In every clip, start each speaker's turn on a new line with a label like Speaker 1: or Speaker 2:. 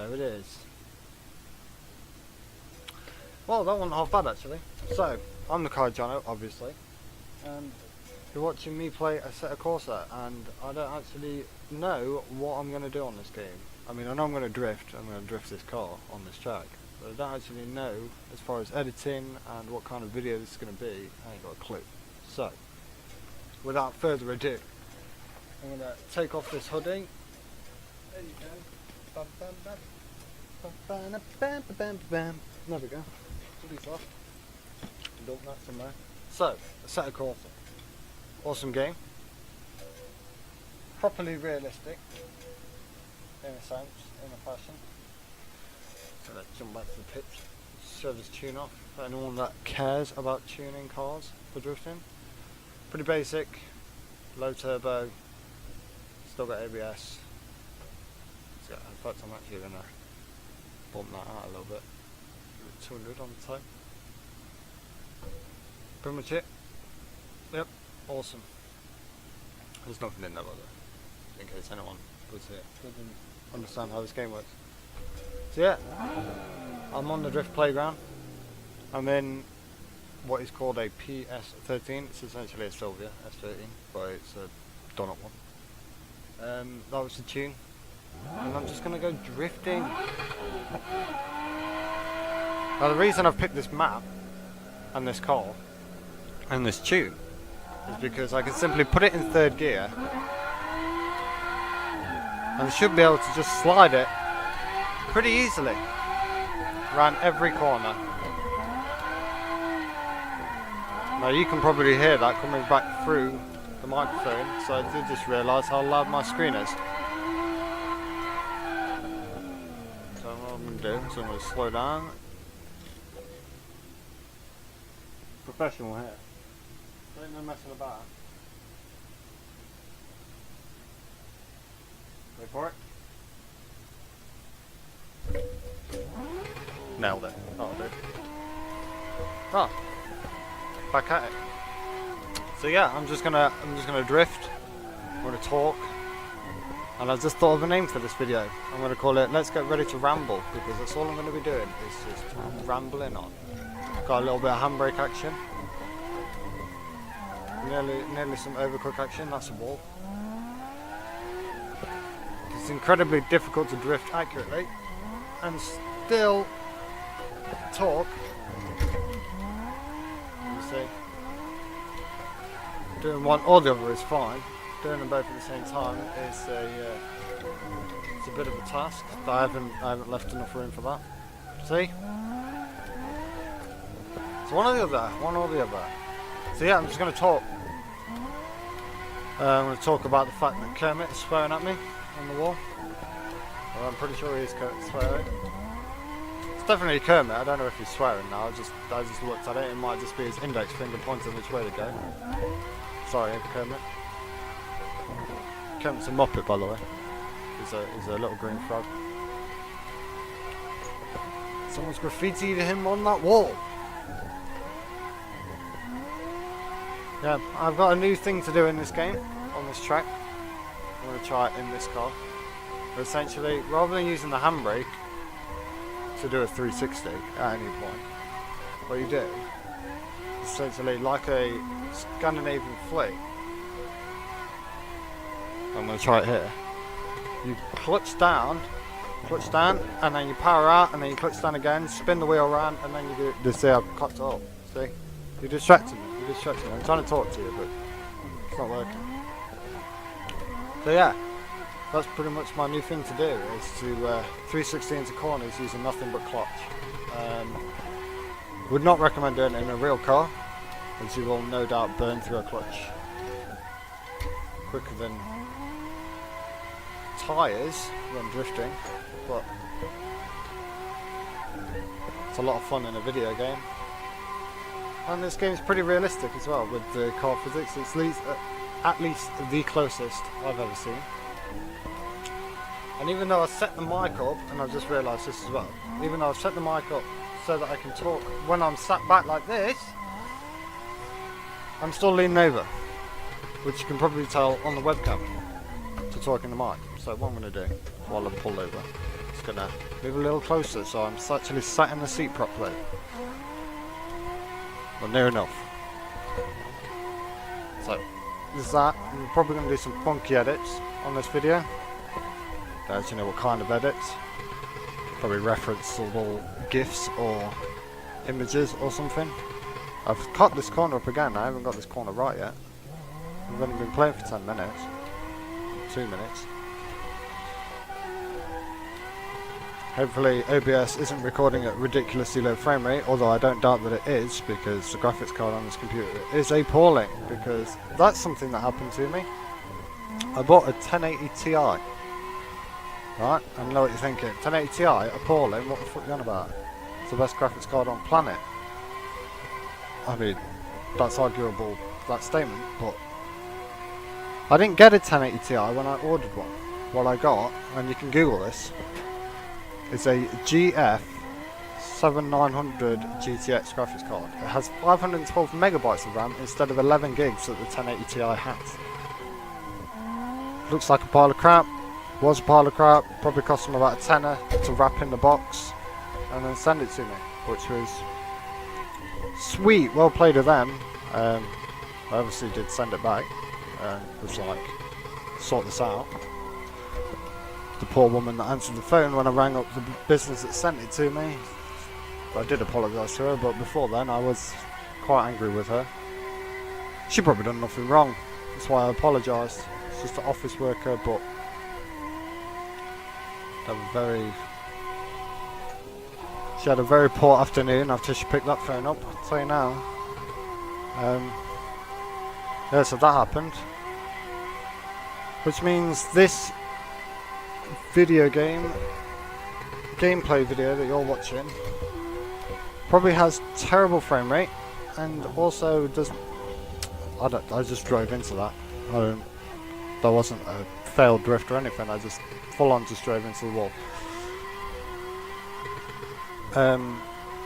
Speaker 1: There it is. Well, that wasn't half bad actually. So, I'm TheKyeJohno, obviously, and you're watching me play Assetto Corsa, and I don't actually know what I'm going to do on this game. I mean, I know I'm going to drift. I'm going to drift this car on this track, but I don't actually know as far as editing and what kind of video this is going to be. I ain't got a clue. So, without further ado, I'm going to take off this hoodie. There you go. Bam, bam, bam. Bam, bam, bam, bam, bam. There we go. Hoodie's off. Dump that somewhere. So, Assetto Corsa. Awesome game. Properly realistic, in a sense, in a fashion. So let's jump back to the pitch. Show this tune off for anyone that cares about tuning cars for drifting. Pretty basic, low turbo, still got ABS. So in fact I'm actually going to bump that out a little bit. 200 on the toe. Pretty much it. Yep, awesome. There's nothing in there, by the way, in case anyone was here doesn't understand how this game works. So yeah, I'm on the drift playground. I'm in what is called a PS13. It's essentially a Sylvia S13, but it's a donut one. That was the tune, and I'm just gonna go drifting. Now the reason I've picked this map and this car and this tune is because I can simply put it in third gear and I should be able to just slide it pretty easily around every corner. Now you can probably hear that coming back through the microphone, so I did just realise how loud my screen is. So what I'm going to do is I'm going to slow down. Professional here. Ain't no messing about. Wait for it. Nailed it. Oh, dude. Oh, back at it. So yeah, I'm just gonna drift. I'm gonna talk, and I just thought of a name for this video. I'm gonna call it "Let's Get Ready to Ramble," because that's all I'm gonna be doing is just rambling on. Got a little bit of handbrake action. Nearly some overcook action. That's a wall. It's incredibly difficult to drift accurately and still talk. You see, doing one or the other is fine. Doing them both at the same time is it's a bit of a task. But I haven't left enough room for that. See? So one or the other. So yeah, I'm just going to talk. I'm going to talk about the fact that Kermit is swearing at me on the wall. Well, I'm pretty sure he is swearing. It's definitely Kermit. I don't know if he's swearing now. I just looked at it. It might just be his index finger pointing which way to go. Sorry, Kermit. Kermit's a Muppet, by the way. He's a little green frog. Someone's graffitied him on that wall. Yeah, I've got a new thing to do in this game, on this track. I'm going to try it in this car. But essentially, rather than using the handbrake to do a 360 at any point, what you do is essentially like a Scandinavian flick. I'm going to try it here. You clutch down, and then you power out, and then you clutch down again, spin the wheel around, and then you do this. See, I've cut it up. See? You're distracting me. I'm trying to talk to you, but it's not working. So yeah, that's pretty much my new thing to do, is to 360 into corners using nothing but clutch. Would not recommend doing it in a real car, as you will no doubt burn through a clutch quicker than tyres when drifting, but it's a lot of fun in a video game. And this game is pretty realistic as well with the car physics. It's at least the closest I've ever seen. And even though I set the mic up, and I've just realised this as well, even though I've set the mic up so that I can talk when I'm sat back like this, I'm still leaning over, which you can probably tell on the webcam to talk in the mic. So what I'm going to do while I'm pulled over, just gonna move a little closer so I'm actually sat in the seat properly. Well, near enough. So, this is that. I'm probably gonna do some funky edits on this video. Don't actually know what kind of edits. Probably reference little GIFs or images or something. I've cut this corner up again. I haven't got this corner right yet. I've only been playing for 10 minutes. 2 minutes. Hopefully OBS isn't recording at ridiculously low frame rate, although I don't doubt that it is, because the graphics card on this computer is appalling, because that's something that happened to me. I bought a 1080 Ti. Right, I know what you're thinking. 1080 Ti, appalling, what the fuck are you on about? It's the best graphics card on planet. I mean, that's arguable, that statement, but I didn't get a 1080 Ti when I ordered one. What I got, and you can Google this, is a GF 7900 GTX graphics card. It has 512 megabytes of RAM instead of 11 gigs that the 1080 Ti has. Looks like a pile of crap. Was a pile of crap. Probably cost them about a tenner to wrap in the box and then send it to me, which was sweet. Well played of them. I obviously did send it back. Was like, sort this out. The poor woman that answered the phone when I rang up the business that sent it to me. I did apologise to her, but before then I was quite angry with her. She probably done nothing wrong. That's why I apologised. It's just an office worker, but she had a very poor afternoon after she picked that phone up, I'll tell you now. Yeah, so that happened. Which means this video gameplay video that you're watching probably has terrible frame rate, and also does, I just drove into that. That wasn't a failed drift or anything, I just full on just drove into the wall.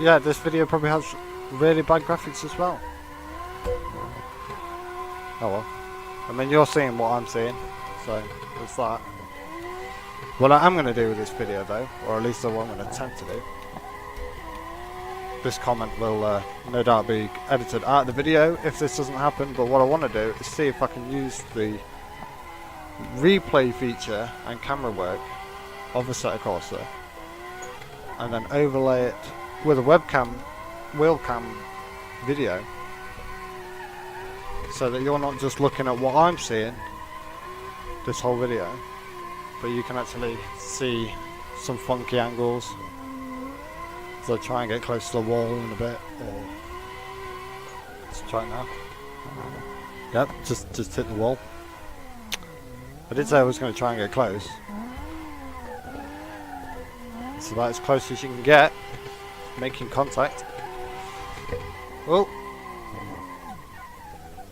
Speaker 1: Yeah, this video probably has really bad graphics as well. Oh well. I mean, you're seeing what I'm seeing, so there's that. What I am going to do with this video though, or at least what I'm going to attempt to do, this comment will no doubt be edited out of the video if this doesn't happen, but what I want to do is see if I can use the replay feature and camera work of Assetto Corsa and then overlay it with a wheel cam video, so that you're not just looking at what I'm seeing this whole video, but you can actually see some funky angles. So try and get close to the wall in a bit, or let's try it now. Yep, just hit the wall. I did say I was going to try and get close. It's about as close as you can get, making contact. Well,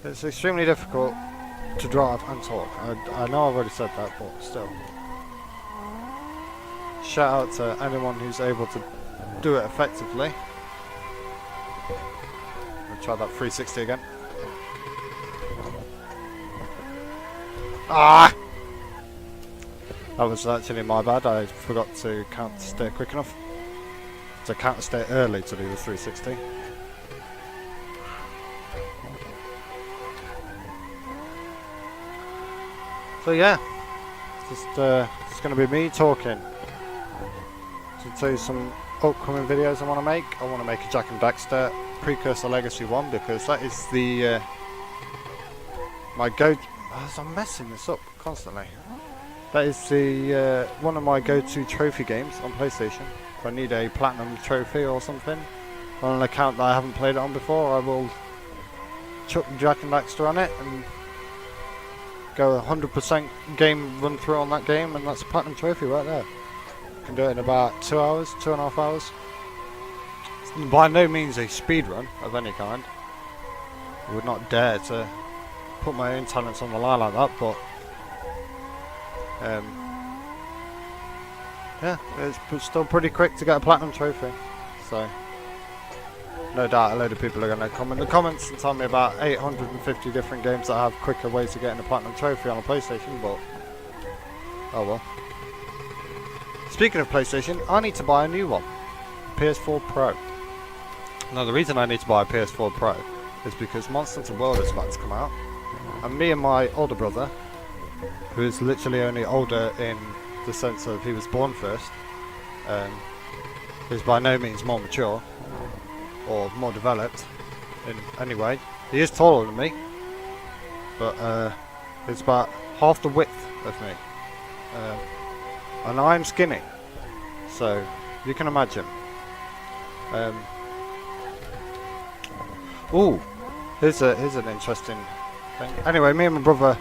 Speaker 1: it's extremely difficult to drive and talk. I know I've already said that, but still. Shout out to anyone who's able to do it effectively. I'll try that 360 again. Ah! That was actually my bad. I forgot to counter stay quick enough. To counter stay early to do the 360. So yeah, it's going to be me talking. To tell you some upcoming videos I want to make. I want to make a Jack and Daxter Precursor Legacy one, because that is the my go. I'm messing this up constantly. That is the one of my go-to trophy games on PlayStation. If I need a platinum trophy or something on an account that I haven't played it on before, I will chuck Jack and Daxter on it and go 100% game run through on that game, and that's a platinum trophy right there. Can do it in about 2 hours, 2.5 hours. It's by no means a speed run of any kind. I would not dare to put my own talents on the line like that, but yeah, it's still pretty quick to get a platinum trophy. So no doubt a load of people are going to come in the comments and tell me about 850 different games that have quicker ways to getting a platinum trophy on a PlayStation, but oh well. Speaking of PlayStation, I need to buy a new one. PS4 Pro. Now the reason I need to buy a PS4 Pro is because Monster Hunter World is about to come out. And me and my older brother, who is literally only older in the sense of he was born first, is by no means more mature or more developed in any way. He is taller than me, but it's about half the width of me, and I'm skinny, so you can imagine. Ooh, here's an interesting thing. Anyway, me and my brother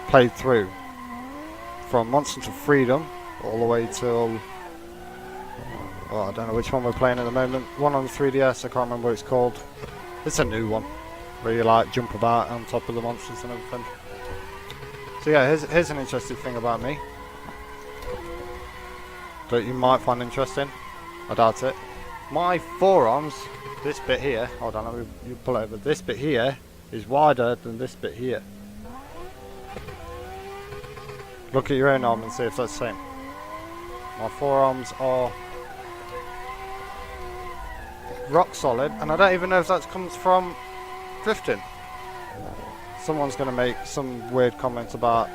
Speaker 1: played through from Monster Hunter Freedom all the way till, well, I don't know which one we're playing at the moment. One on the 3DS, I can't remember what it's called. It's a new one where you like jump about on top of the monsters and everything. So yeah, here's an interesting thing about me that you might find interesting. I doubt it. My forearms, this bit here, hold on, let me you pull over. This bit here is wider than this bit here. Look at your own arm and see if that's the same. My forearms are rock solid, and I don't even know if that comes from drifting. Someone's going to make some weird comments about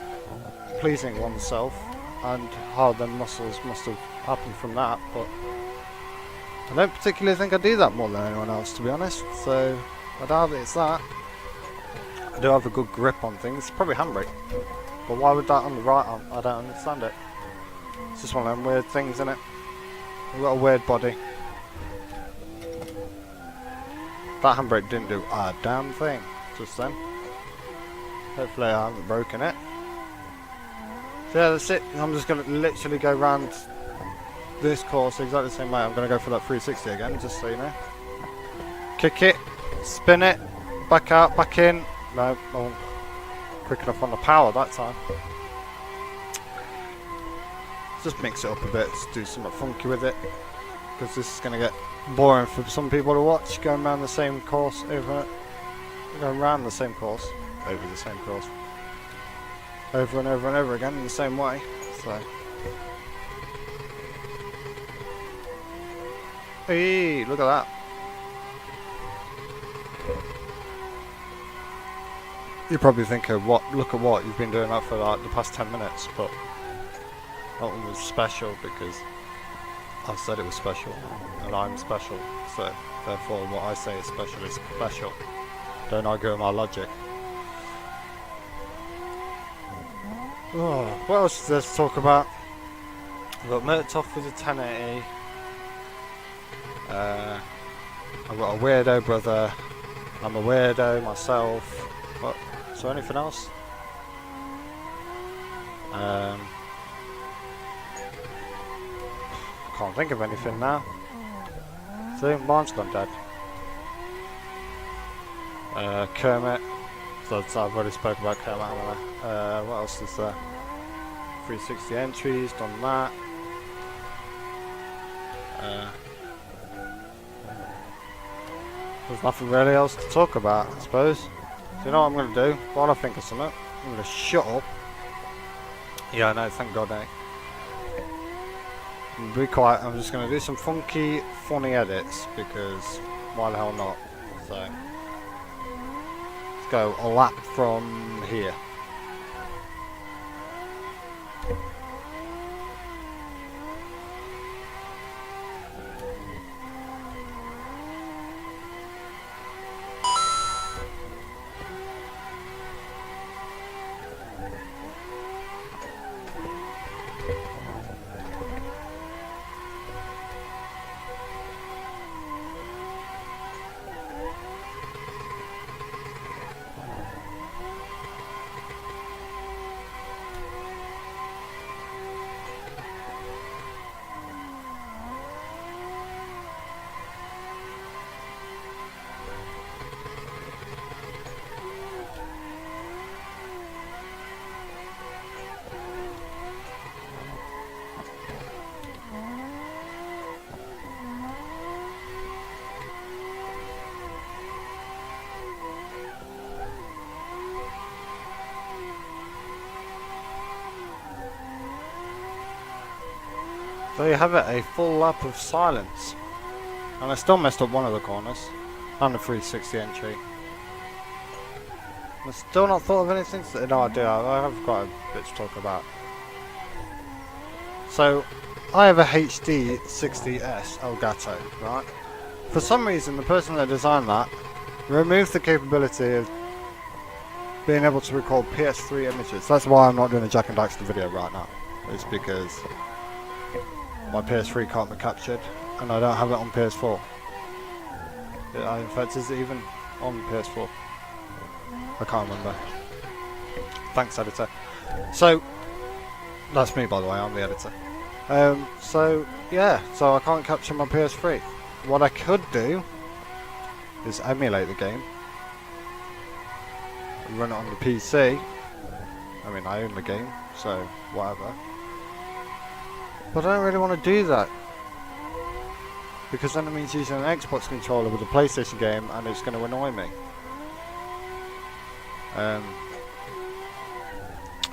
Speaker 1: pleasing oneself and how the muscles must have happened from that, but I don't particularly think I do that more than anyone else, to be honest, so I doubt it's that. I do have a good grip on things, probably handbrake, but why would that on the right arm? I don't understand it. It's just one of them weird things, isn't it? We've got a weird body. That handbrake didn't do a damn thing just then. Hopefully I haven't broken it. So yeah, that's it. I'm just going to literally go around this course exactly the same way. I'm going to go for that 360 again, just so you know. Kick it, spin it, back out, back in. No, I wasn't quick enough on the power that time. Just mix it up a bit, just do something funky with it, because this is going to get boring for some people to watch, going around the same course over and over the same course over and over and over again in the same way. So hey, look at that. You're probably thinking, look at what you've been doing that for like the past 10 minutes, but that one was special because I said it was special, and I'm special, so therefore what I say is special. Don't argue with my logic. Oh, what else is there to talk about? I've got Murtoff with a 1080. I've got a weirdo brother. I'm a weirdo myself. What? Is there anything else? Can't think of anything now. See, mine's gone dead. Kermit. So I've already spoke about Kermit, haven't I? What else is there? 360 entries, done that. There's nothing really else to talk about, I suppose. So you know what I'm going to do? While I think of something, I'm going to shut up. Yeah, I know, thank God, eh? Be quiet. I'm just going to do some funky, funny edits because why the hell not? So let's go a lap from here. There you have it, a full lap of silence. And I still messed up one of the corners. And the 360 entry. I've still not thought of anything. No, I do. I have got a bit to talk about. So, I have a HD 60S Elgato, right? For some reason, the person that designed that removed the capability of being able to record PS3 images. That's why I'm not doing a Jack and Daxter video right now. It's because my PS3 can't be captured, and I don't have it on PS4. In fact, is it even on PS4? I can't remember. Thanks, editor. So, that's me, by the way, I'm the editor. So, yeah, so I can't capture my PS3. What I could do is emulate the game, run it on the PC. I mean, I own the game, so whatever. But I don't really want to do that, because then it means using an Xbox controller with a PlayStation game, and it's going to annoy me.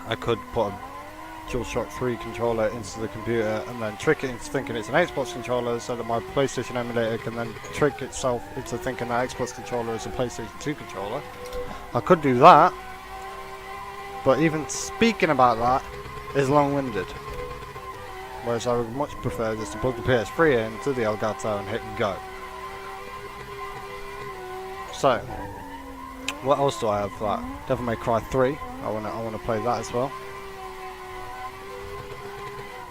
Speaker 1: I could put a DualShock 3 controller into the computer and then trick it into thinking it's an Xbox controller, so that my PlayStation emulator can then trick itself into thinking that Xbox controller is a PlayStation 2 controller. I could do that, but even speaking about that is long-winded. Whereas I would much prefer just to plug the PS3 into the Elgato and hit go. So, what else do I have for that? Devil May Cry 3. I wanna play that as well.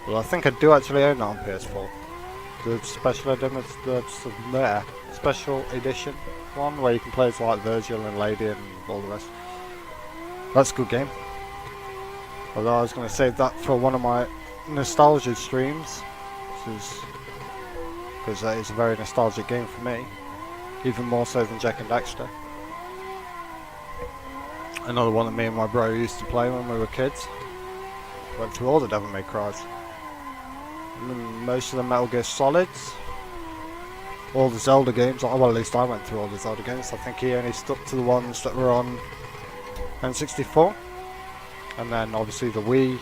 Speaker 1: Well, I think I do actually own that on PS4. The special edition one where you can play as like Virgil and Lady and all the rest. That's a good game. Although I was going to save that for one of my nostalgia streams, because that is a very nostalgic game for me, even more so than Jack and Daxter. Another one that me and my bro used to play when we were kids. Went through all the Devil May Cries. Most of the Metal Gear Solids. All the Zelda games. Well, at least I went through all the Zelda games. I think he only stuck to the ones that were on N64. And then obviously the Wii.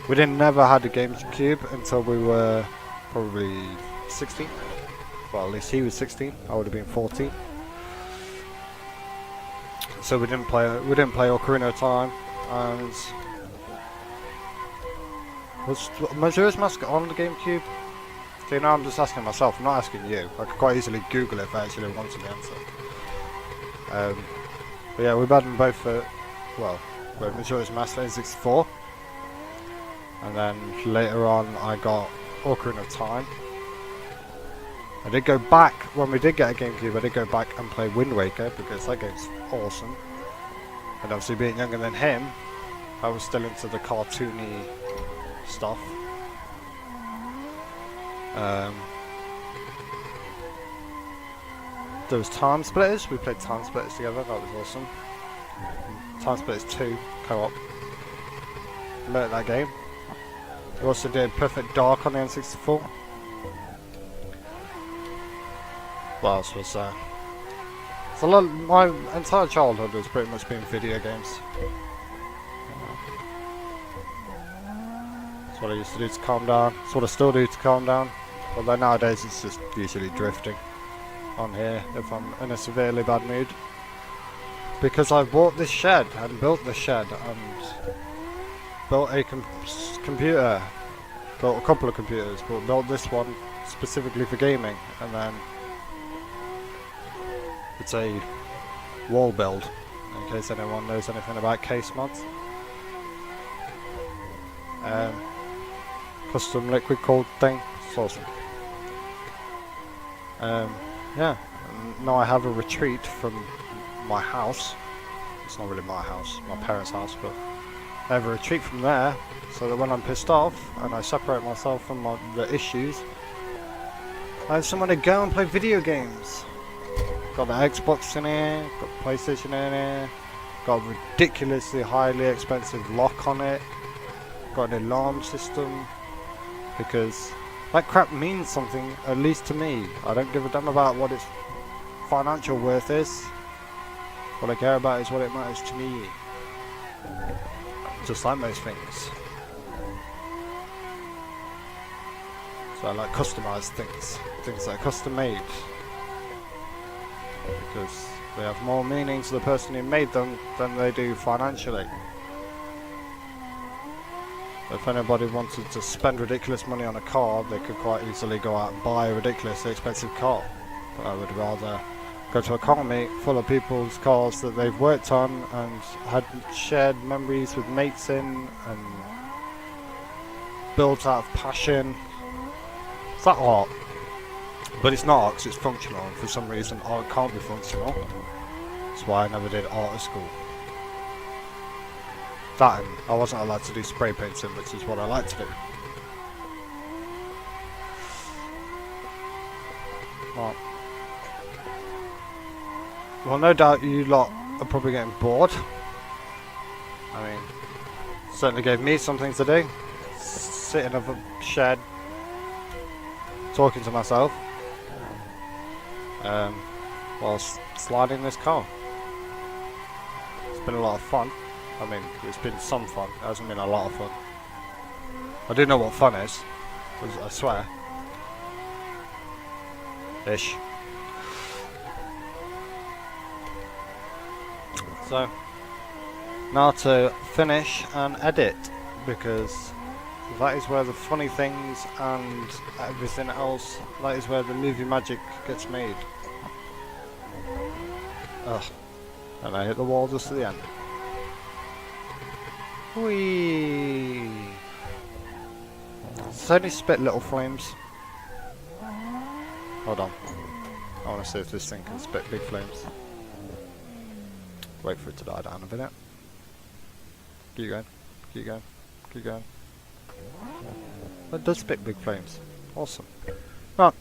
Speaker 1: We never had a GameCube until we were probably 16. Well, at least he was 16. I would have been 14. So we didn't play Ocarina of Time, and was Majora's Mask on the GameCube? So, you know, I'm just asking myself, I'm not asking you. I could quite easily Google it if I actually wanted the answer. But yeah, we've had them both for, well, Majora's Mask for N64, and then later on I got Ocarina of Time. I did go back, when we did get a GameCube, I did go back and play Wind Waker, because that game's awesome. And obviously being younger than him, I was still into the cartoony stuff. There was Time Splitters, we played Time Splitters together, that was awesome. Time Splitters 2, co-op. Learned that game. We also did Perfect Dark on the N64. What else was there? It's a lot. My entire childhood has pretty much been video games. That's what I used to do to calm down. That's what I still do to calm down. Although nowadays it's just usually drifting on here if I'm in a severely bad mood. Because I bought this shed and built this shed and built a computer. Built a couple of computers, but built this one specifically for gaming, and then it's a wall build, in case anyone knows anything about case mods. Custom liquid cooled thing, it's awesome. Yeah, now I have a retreat from my house. It's not really my house, my parents' house, but I have a retreat from there, so that when I'm pissed off and I separate myself from the issues, I have somewhere to go and play video games. Got the Xbox in here, got PlayStation in here, got a ridiculously highly expensive lock on it, got an alarm system, because that crap means something, at least to me. I don't give a damn about what its financial worth is. What I care about is what it matters to me. Just like most things. So I like customised things that are custom made, because they have more meaning to the person who made them than they do financially. If anybody wanted to spend ridiculous money on a car, they could quite easily go out and buy a ridiculously expensive car. But I would rather go to a car meet full of people's cars that they've worked on and had shared memories with mates in and built out of passion. It's that art. But it's not art because it's functional, and for some reason art can't be functional. That's why I never did art at school. That, and I wasn't allowed to do spray painting, which is what I like to do. Right. Well, no doubt you lot are probably getting bored. I mean, certainly gave me something to do. Sitting in a shed, talking to myself, whilst sliding this car. It's been a lot of fun. I mean, it's been some fun. It hasn't been a lot of fun. I do know what fun is, I swear. Ish. So, now to finish and edit, because that is where the funny things and everything else, that is where the movie magic gets made. Ugh. And I hit the wall just at the end. Whee! It's only spit little flames. Hold on. I want to see if this thing can spit big flames. Wait for it to die down a minute. Keep going. Keep going. Keep going. It does spit big flames. Awesome. Right.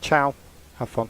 Speaker 1: Ciao. Have fun.